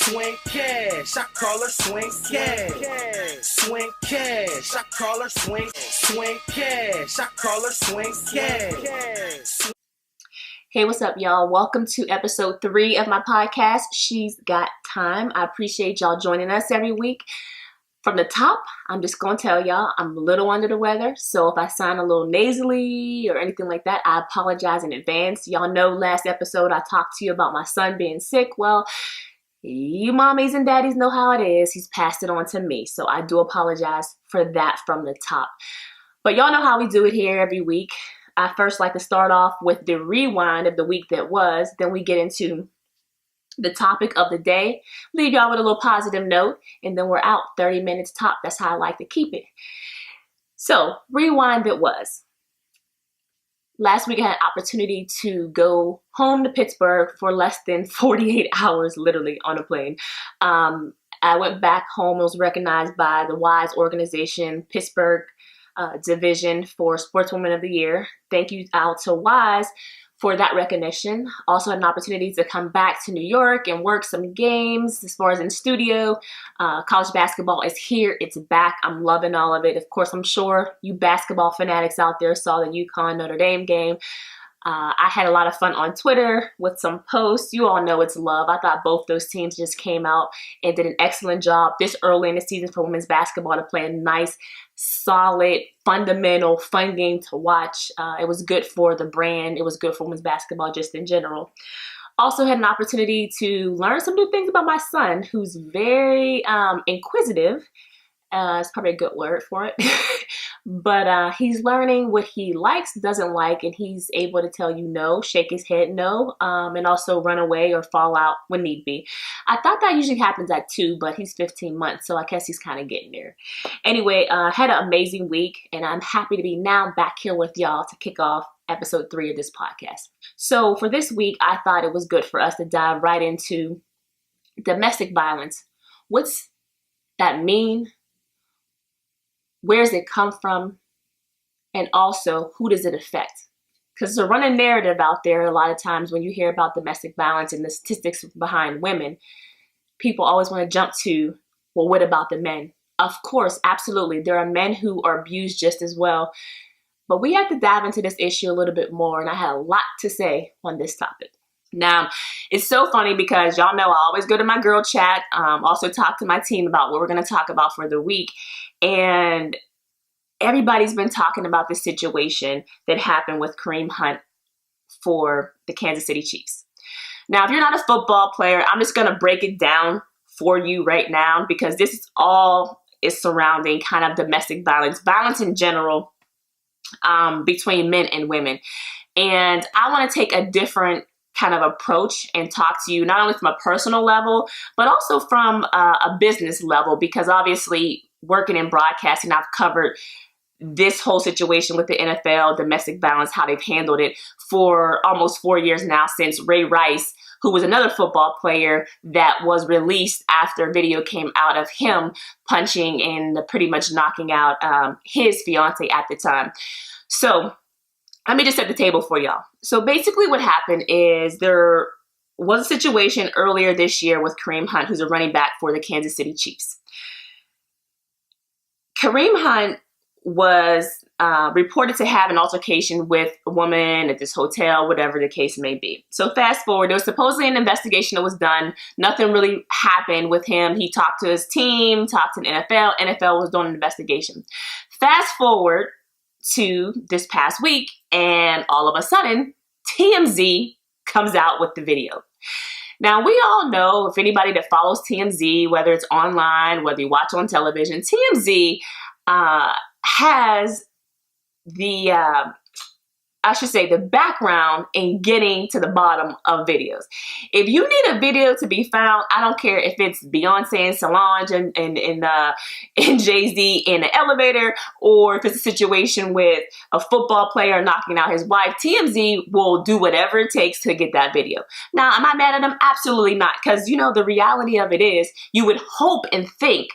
Swin Cash, I call her Swin Cash. Swin Cash, I call her Swin Cash, I call her Swin Cash. Hey, what's up, y'all? Welcome to episode 3 of my podcast, She's Got Time. I appreciate y'all joining us every week. From the top, I'm just going to tell y'all I'm a little under the weather, so if I sound a little nasally or anything like that, I apologize in advance. Y'all know last episode I talked to you about my son being sick. Well, you mommies and daddies know how it is. He's passed it on to me, so I do apologize for that from the top. But y'all know how we do it here every week. I first like to start off with the rewind of the week that was, then we get into the topic of the day, leave y'all with a little positive note, and then we're out 30 minutes top. That's how I like to keep it. So, rewind that was. Last week I had an opportunity to go home to Pittsburgh for less than 48 hours, literally, on a plane. I went back home and was recognized by the WISE organization, Pittsburgh Division for Sportswoman of the Year. Thank you out to WISE for that recognition. Also had an opportunity to come back to New York and work some games as far as in studio. College basketball is here. It's back. I'm loving all of it. Of course, I'm sure you basketball fanatics out there saw the UConn Notre Dame game. I had a lot of fun on Twitter with some posts. You all know it's love. I thought both those teams just came out and did an excellent job this early in the season for women's basketball to play a nice, solid, fundamental, fun game to watch. It was good for the brand. It was good for women's basketball just in general. Also had an opportunity to learn some new things about my son, who's very inquisitive. It's probably a good word for it. But he's learning what he likes, doesn't like, and he's able to tell you no, shake his head no, and also run away or fall out when need be. I thought that usually happens at 2, but he's 15 months, so I guess he's kind of getting there. Anyway, had an amazing week, and I'm happy to be now back here with y'all to kick off episode 3 of this podcast. So for this week, I thought it was good for us to dive right into domestic violence. What's that mean? Where does it come from? And also, who does it affect? Because there's a running narrative out there a lot of times when you hear about domestic violence and the statistics behind women, people always want to jump to, well, what about the men? Of course, absolutely. There are men who are abused just as well. But we have to dive into this issue a little bit more, and I had a lot to say on this topic. Now, it's so funny because y'all know I always go to my girl chat, also talk to my team about what we're going to talk about for the week. And everybody's been talking about the situation that happened with Kareem Hunt for the Kansas City Chiefs. Now, if you're not a football player, I'm just going to break it down for you right now because this is all is surrounding kind of domestic violence in general between men and women. And I want to take a different kind of approach and talk to you not only from a personal level, but also from a business level, because obviously working in broadcasting, I've covered this whole situation with the NFL, domestic violence, how they've handled it for almost 4 years now since Ray Rice, who was another football player that was released after a video came out of him punching and pretty much knocking out his fiance at the time. So let me just set the table for y'all. So basically what happened is there was a situation earlier this year with Kareem Hunt, who's a running back for the Kansas City Chiefs. Kareem Hunt was reported to have an altercation with a woman at this hotel, whatever the case may be. So fast forward, there was supposedly an investigation that was done. Nothing really happened with him. He talked to his team, talked to the NFL. NFL was doing an investigation. Fast forward to this past week, and all of a sudden, TMZ comes out with the video. Now, we all know, if anybody that follows TMZ, whether it's online, whether you watch on television, TMZ has the background in getting to the bottom of videos. If you need a video to be found, I don't care if it's Beyonce and Solange and Jay-Z in the elevator, or if it's a situation with a football player knocking out his wife, TMZ will do whatever it takes to get that video. Now, am I mad at them? Absolutely not. Because, you know, the reality of it is you would hope and think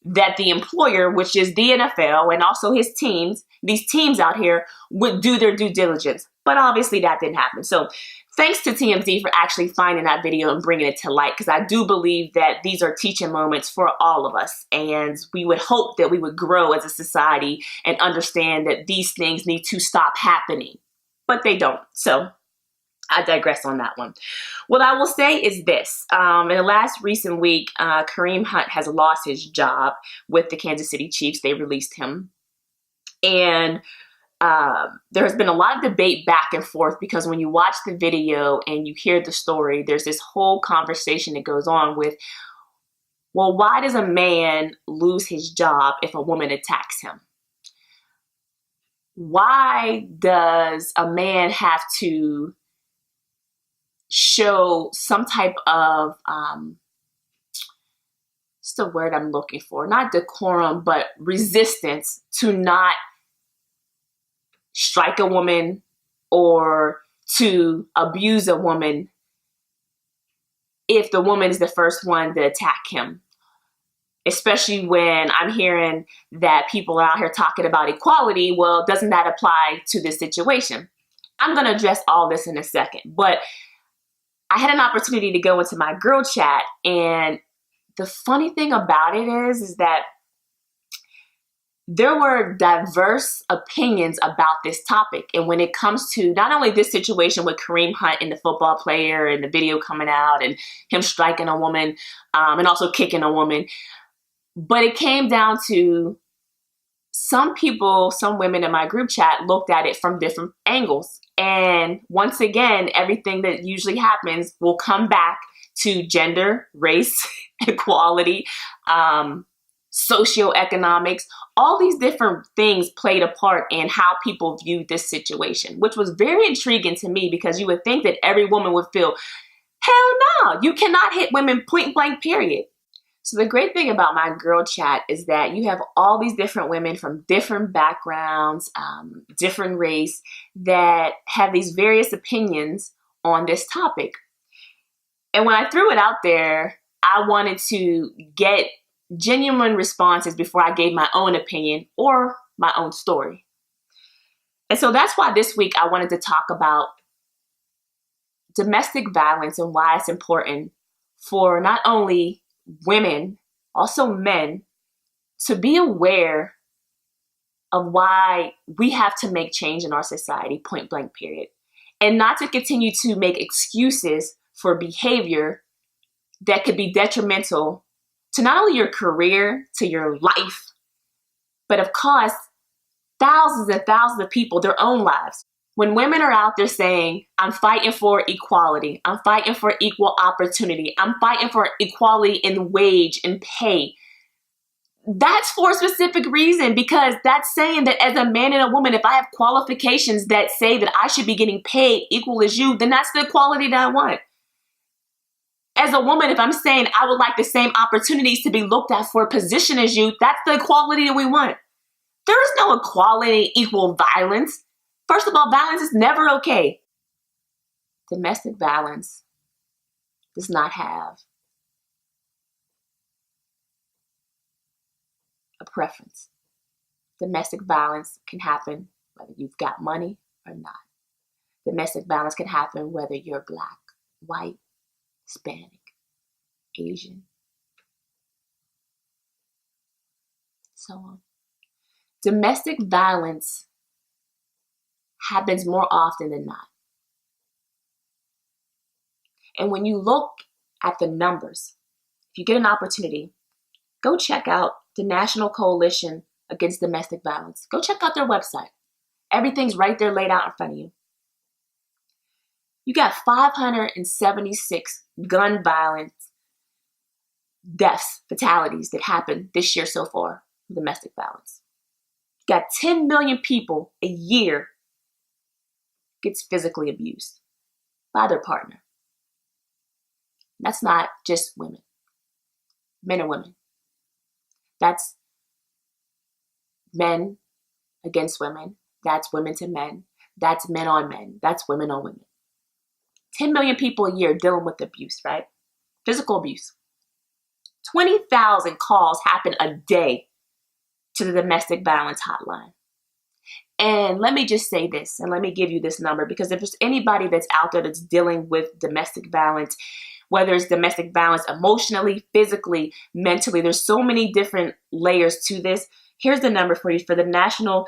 that the employer, which is the NFL and also his teams, these teams out here, would do their due diligence. But obviously that didn't happen. So Thanks to TMZ for actually finding that video and bringing it to light, because I do believe that these are teaching moments for all of us, and we would hope that we would grow as a society and understand that these things need to stop happening, but they don't. So I digress on that one. What I will say is this. In the last recent week, Kareem Hunt has lost his job with the Kansas City Chiefs. They released him. And there has been a lot of debate back and forth, because when you watch the video and you hear the story, there's this whole conversation that goes on with, well, why does a man lose his job if a woman attacks him? Why does a man have to show some type of, what's the word I'm looking for? Not decorum, but resistance to not strike a woman or to abuse a woman if the woman is the first one to attack him? Especially when I'm hearing that people are out here talking about equality. Well, doesn't that apply to this situation? I'm going to address all this in a second, but I had an opportunity to go into my girl chat, and the funny thing about it is that there were diverse opinions about this topic. And when it comes to not only this situation with Kareem Hunt and the football player and the video coming out and him striking a woman and also kicking a woman, but it came down to some people, some women in my group chat looked at it from different angles. And once again, everything that usually happens will come back to gender, race, equality, socioeconomics. All these different things played a part in how people viewed this situation, which was very intriguing to me, because you would think that every woman would feel, hell no, you cannot hit women point blank, period. So the great thing about my girl chat is that you have all these different women from different backgrounds, different race, that have these various opinions on this topic. And when I threw it out there, I wanted to get genuine responses before I gave my own opinion or my own story. And so that's why this week I wanted to talk about domestic violence and why it's important for not only women, also men, to be aware of why we have to make change in our society, point blank, period. And not to continue to make excuses for behavior that could be detrimental to not only your career, to your life, but of course, thousands and thousands of people, their own lives. When women are out there saying, I'm fighting for equality, I'm fighting for equal opportunity, I'm fighting for equality in wage and pay, that's for a specific reason, because that's saying that as a man and a woman, if I have qualifications that say that I should be getting paid equal as you, then that's the equality that I want. As a woman, if I'm saying I would like the same opportunities to be looked at for a position as you, that's the equality that we want. There is no equality, equal violence. First of all, violence is never okay. Domestic violence does not have a preference. Domestic violence can happen whether you've got money or not. Domestic violence can happen whether you're black, white, Hispanic, Asian, so on. Domestic violence happens more often than not. And when you look at the numbers, if you get an opportunity, go check out the National Coalition Against Domestic Violence. Go check out their website. Everything's right there laid out in front of you. You got 576 gun violence deaths, fatalities that happened this year so far from domestic violence. You got 10 million people a year gets physically abused by their partner. That's not just women, men and women. That's men against women. That's women to men. That's men on men. That's women on women. 10 million people a year dealing with abuse, right? Physical abuse. 20,000 calls happen a day to the domestic violence hotline. And let me just say this, and let me give you this number, because if there's anybody that's out there that's dealing with domestic violence, whether it's domestic violence emotionally, physically, mentally, there's so many different layers to this. Here's the number for you for the National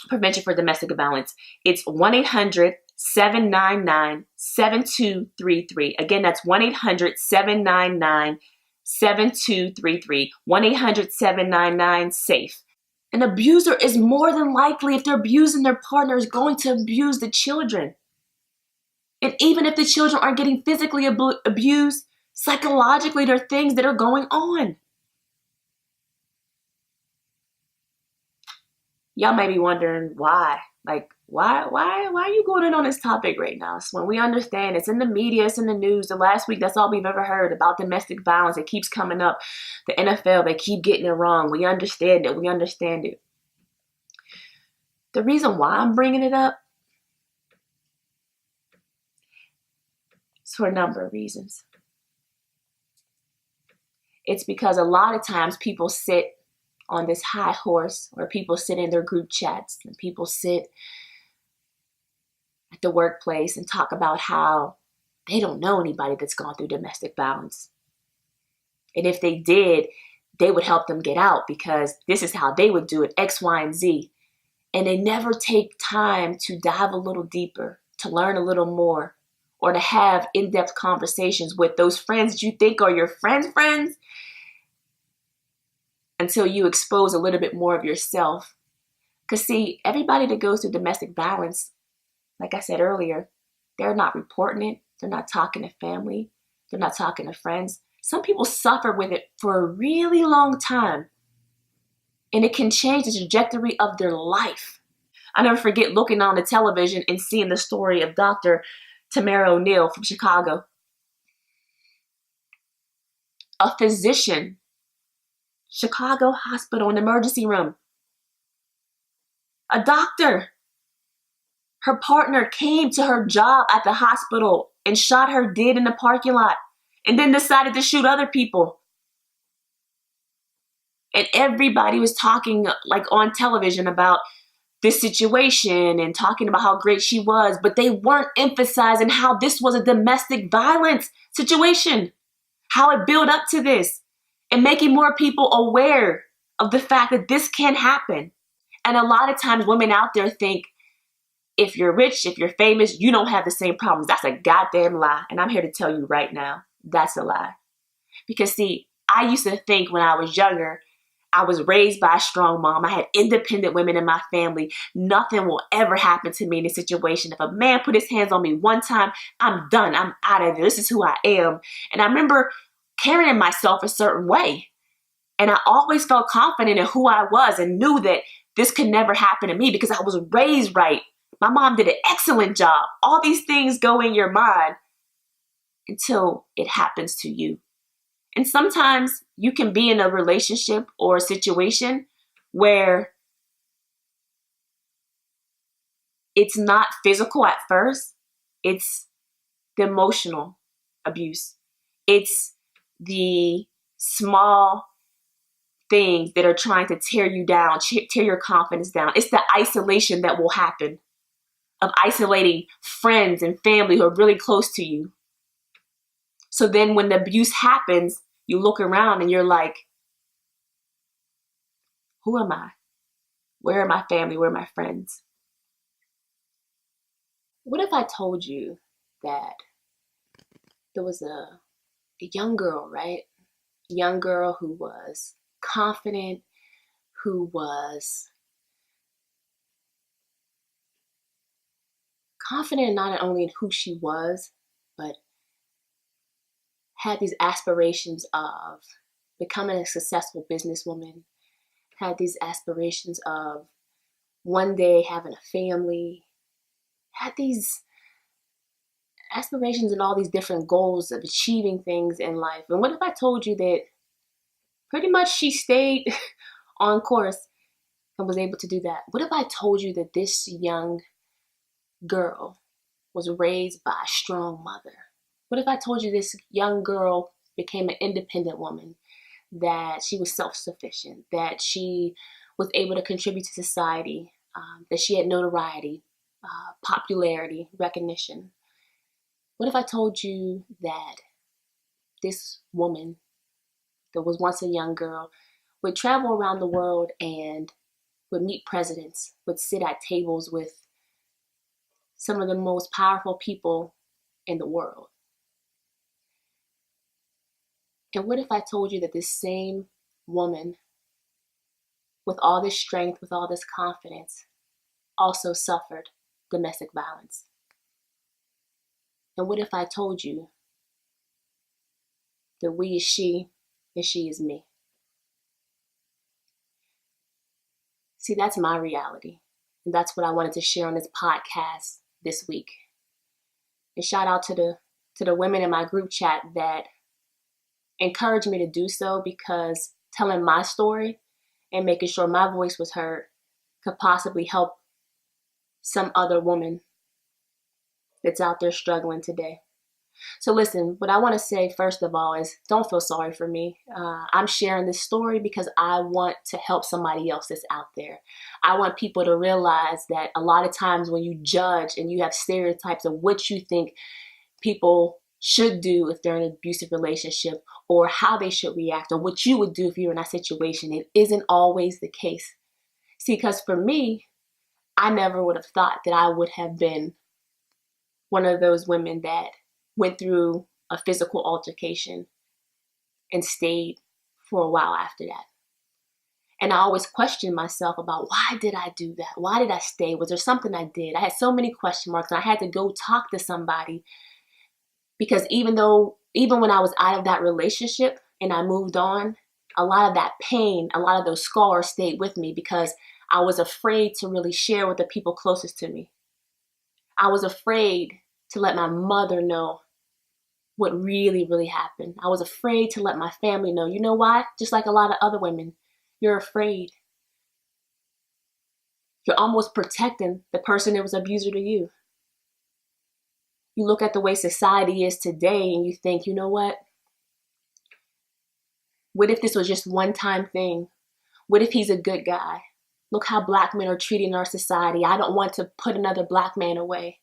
Prevention for Domestic Violence. It's 1-800-799-7233. Again, that's 1-800-799-7233. 1-800-799-SAFE. An abuser is more than likely, if they're abusing their partner, is going to abuse the children. And even if the children aren't getting physically abused, psychologically, there are things that are going on. Y'all may be wondering why. Like, why are you going in on this topic right now? So when we understand it's in the media, it's in the news. The last week, that's all we've ever heard about domestic violence. It keeps coming up. The NFL, they keep getting it wrong. We understand it. We understand it. The reason why I'm bringing it up is for a number of reasons. It's because a lot of times people sit on this high horse, or people sit in their group chats, and people sit at the workplace and talk about how they don't know anybody that's gone through domestic violence. And if they did, they would help them get out because this is how they would do it, X, Y, and Z. And they never take time to dive a little deeper, to learn a little more, or to have in-depth conversations with those friends that you think are your friends' until you expose a little bit more of yourself. Because see, everybody that goes through domestic violence, like I said earlier, they're not reporting it. They're not talking to family. They're not talking to friends. Some people suffer with it for a really long time. And it can change the trajectory of their life. I never forget looking on the television and seeing the story of Dr. Tamara O'Neal from Chicago. A physician, Chicago hospital, in the emergency room. A doctor. Her partner came to her job at the hospital and shot her dead in the parking lot and then decided to shoot other people. And everybody was talking like on television about this situation and talking about how great she was, but they weren't emphasizing how this was a domestic violence situation, how it built up to this, and making more people aware of the fact that this can happen. And a lot of times women out there think, if you're rich, if you're famous, you don't have the same problems. That's a goddamn lie. And I'm here to tell you right now, that's a lie. Because see, I used to think when I was younger, I was raised by a strong mom. I had independent women in my family. Nothing will ever happen to me in this situation. If a man put his hands on me one time, I'm done. I'm out of there. This is who I am. And I remember carrying myself a certain way. And I always felt confident in who I was and knew that this could never happen to me because I was raised right. My mom did an excellent job. All these things go in your mind until it happens to you. And sometimes you can be in a relationship or a situation where it's not physical at first. It's the emotional abuse. It's the small things that are trying to tear you down, tear your confidence down. It's the isolation that will happen of isolating friends and family who are really close to you. So then when the abuse happens, you look around and you're like, who am I? Where are my family? Where are my friends? What if I told you that there was a young girl, right? A young girl who was confident, who was confident not only in who she was, but had these aspirations of becoming a successful businesswoman, had these aspirations of one day having a family, had these aspirations and all these different goals of achieving things in life. And what if I told you that pretty much she stayed on course and was able to do that? What if I told you that this young girl was raised by a strong mother? What if I told you this young girl became an independent woman, that she was self-sufficient, that she was able to contribute to society, that she had notoriety, popularity, recognition. What if I told you that this woman that was once a young girl would travel around the world and would meet presidents, would sit at tables with some of the most powerful people in the world? And what if I told you that this same woman, with all this strength, with all this confidence, also suffered domestic violence? And what if I told you that we is she and she is me? See, that's my reality. And that's what I wanted to share on this podcast this week. And shout out to the women in my group chat that encouraged me to do so, because telling my story and making sure my voice was heard could possibly help some other woman that's out there struggling today. So listen, what I want to say first of all is don't feel sorry for me. I'm sharing this story because I want to help somebody else that's out there. I want people to realize that a lot of times when you judge and you have stereotypes of what you think people should do if they're in an abusive relationship, or how they should react, or what you would do if you're in that situation, it isn't always the case. See, because for me, I never would have thought that I would have been one of those women that went through a physical altercation and stayed for a while after that. And I always questioned myself about, why did I do that? Why did I stay? Was there something I did? I had so many question marks, and I had to go talk to somebody, because even when I was out of that relationship and I moved on, a lot of that pain, a lot of those scars stayed with me, because I was afraid to really share with the people closest to me. I was afraid to let my mother know what really, really happened. I was afraid to let my family know. You know why? Just like a lot of other women, you're afraid. You're almost protecting the person that was an abuser to you. You look at the way society is today and you think, you know what? What if this was just one time thing? What if he's a good guy? Look how black men are treated in our society. I don't want to put another black man away.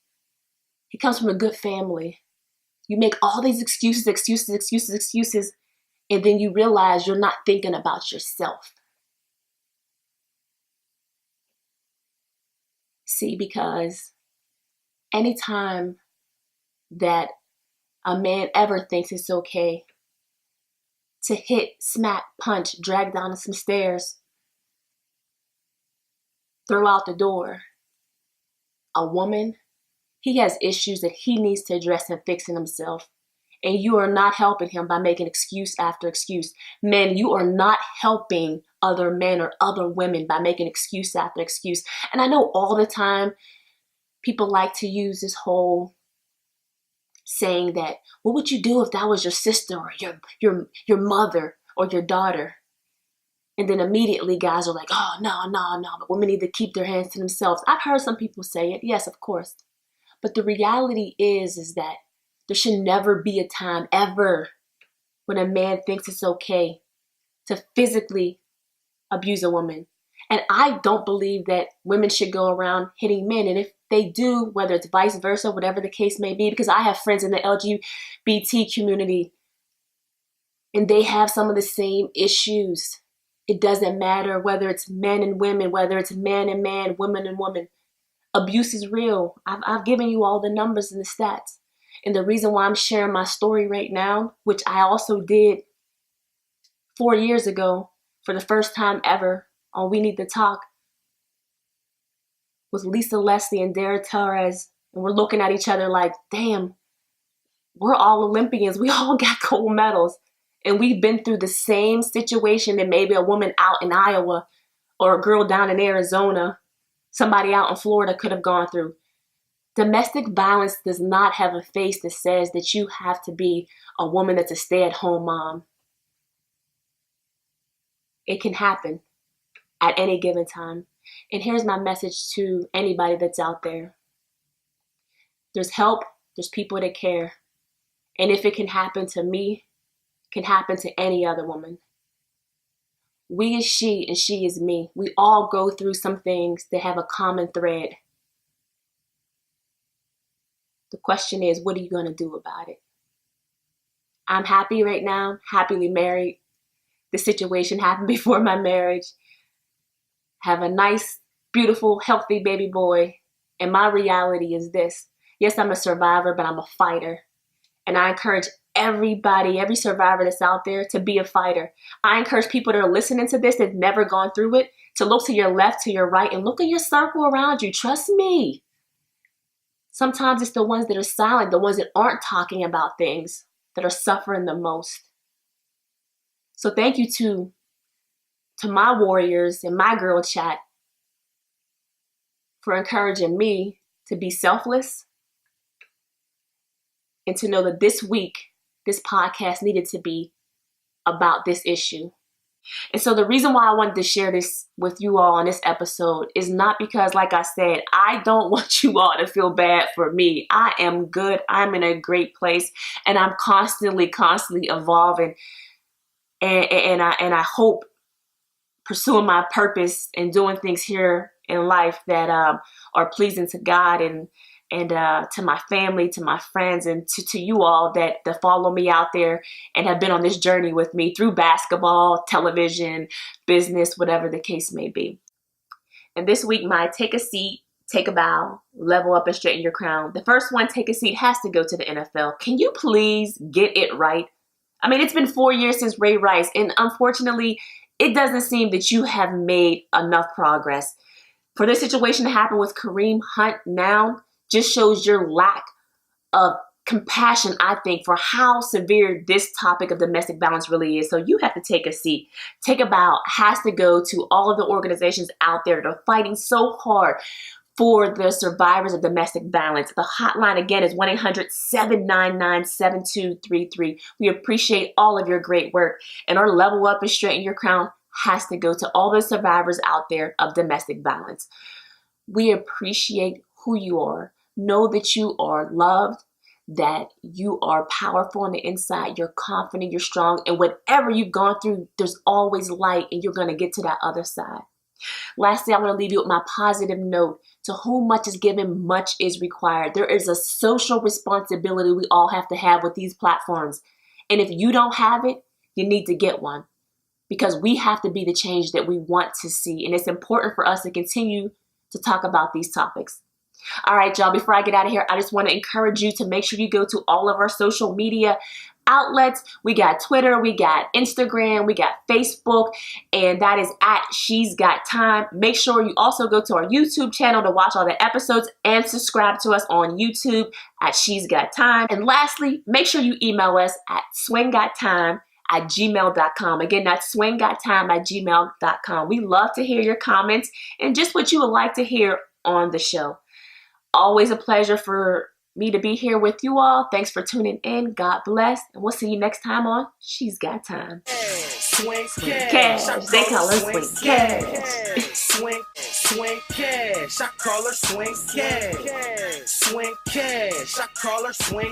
He comes from a good family. You make all these excuses, and then you realize you're not thinking about yourself. See, because anytime that a man ever thinks it's okay to hit, smack, punch, drag down some stairs, throw out the door a woman, he has issues that he needs to address and fix in himself. And you are not helping him by making excuse after excuse. Men, you are not helping other men or other women by making excuse after excuse. And I know all the time people like to use this whole saying that, what would you do if that was your sister or your mother or your daughter? And then immediately guys are like, oh, no, but women need to keep their hands to themselves. I've heard some people say it. Yes, of course. But the reality is that there should never be a time ever when a man thinks it's okay to physically abuse a woman. And I don't believe that women should go around hitting men. And if they do, whether it's vice versa, whatever the case may be, because I have friends in the LGBT community and they have some of the same issues. It doesn't matter whether it's men and women, whether it's man and man, woman and woman. Abuse is real. I've given you all the numbers and the stats. And the reason why I'm sharing my story right now, which I also did 4 years ago for the first time ever on We Need to Talk, with Lisa Leslie and Dara Torres. And we're looking at each other like, damn, we're all Olympians. We all got gold medals. And we've been through the same situation that maybe a woman out in Iowa or a girl down in Arizona, somebody out in Florida could have gone through. Domestic violence does not have a face that says that you have to be a woman that's a stay-at-home mom. It can happen at any given time. And here's my message to anybody that's out there. There's help. There's people that care. And if it can happen to me, it can happen to any other woman. We is she and she is me. We all go through some things that have a common thread. The question is, what are you going to do about it? I'm happy right now, happily married. The situation happened before my marriage. Have a nice, beautiful, healthy baby boy. And my reality is this. Yes, I'm a survivor, but I'm a fighter. And I encourage everybody, every survivor that's out there to be a fighter. I encourage people that are listening to this that've never gone through it to look to your left, to your right, and look at your circle around you. Trust me. Sometimes it's the ones that are silent, the ones that aren't talking about things, that are suffering the most. So thank you to my warriors and my girl chat for encouraging me to be selfless and to know that this week, this podcast needed to be about this issue. And so the reason why I wanted to share this with you all on this episode is not because, like I said, I don't want you all to feel bad for me. I am good. I'm in a great place, and I'm constantly evolving. And I hope pursuing my purpose and doing things here in life that are pleasing to God and to my family, to my friends, and to you all that follow me out there and have been on this journey with me through basketball, television, business, whatever the case may be. And this week, my take a seat, take a bow, level up and straighten your crown. The first one, take a seat, has to go to the NFL. Can you please get it right? I mean, it's been 4 years since Ray Rice, and unfortunately, it doesn't seem that you have made enough progress. For this situation to happen with Kareem Hunt now just shows your lack of compassion, I think, for how severe this topic of domestic violence really is. So you have to take a seat. Take a bow has to go to all of the organizations out there that are fighting so hard for the survivors of domestic violence. The hotline, again, is 1-800-799-7233. We appreciate all of your great work. And our level up and straighten your crown has to go to all the survivors out there of domestic violence. We appreciate who you are. Know that you are loved, that you are powerful on the inside, you're confident, you're strong, and whatever you've gone through, there's always light, and you're going to get to that other side. Lastly, I want to leave you with my positive note. To whom much is given, much is required. There is a social responsibility we all have to have with these platforms. And if you don't have it, you need to get one, because we have to be the change that we want to see. And it's important for us to continue to talk about these topics. All right, y'all, before I get out of here, I just want to encourage you to make sure you go to all of our social media outlets. We got Twitter, we got Instagram, we got Facebook, and that is at She's Got Time. Make sure you also go to our YouTube channel to watch all the episodes and subscribe to us on YouTube at She's Got Time. And lastly, make sure you email us at swingottime@gmail.com. Again, that's swingottime@gmail.com. We love to hear your comments and just what you would like to hear on the show. Always a pleasure for me to be here with you all. Thanks for tuning in. God bless. And we'll see you next time on She's Got Time. Swin Cash. They call her Swin Cash. Swin Cash. I call her Swin Cash. Swin Cash. I call her Swin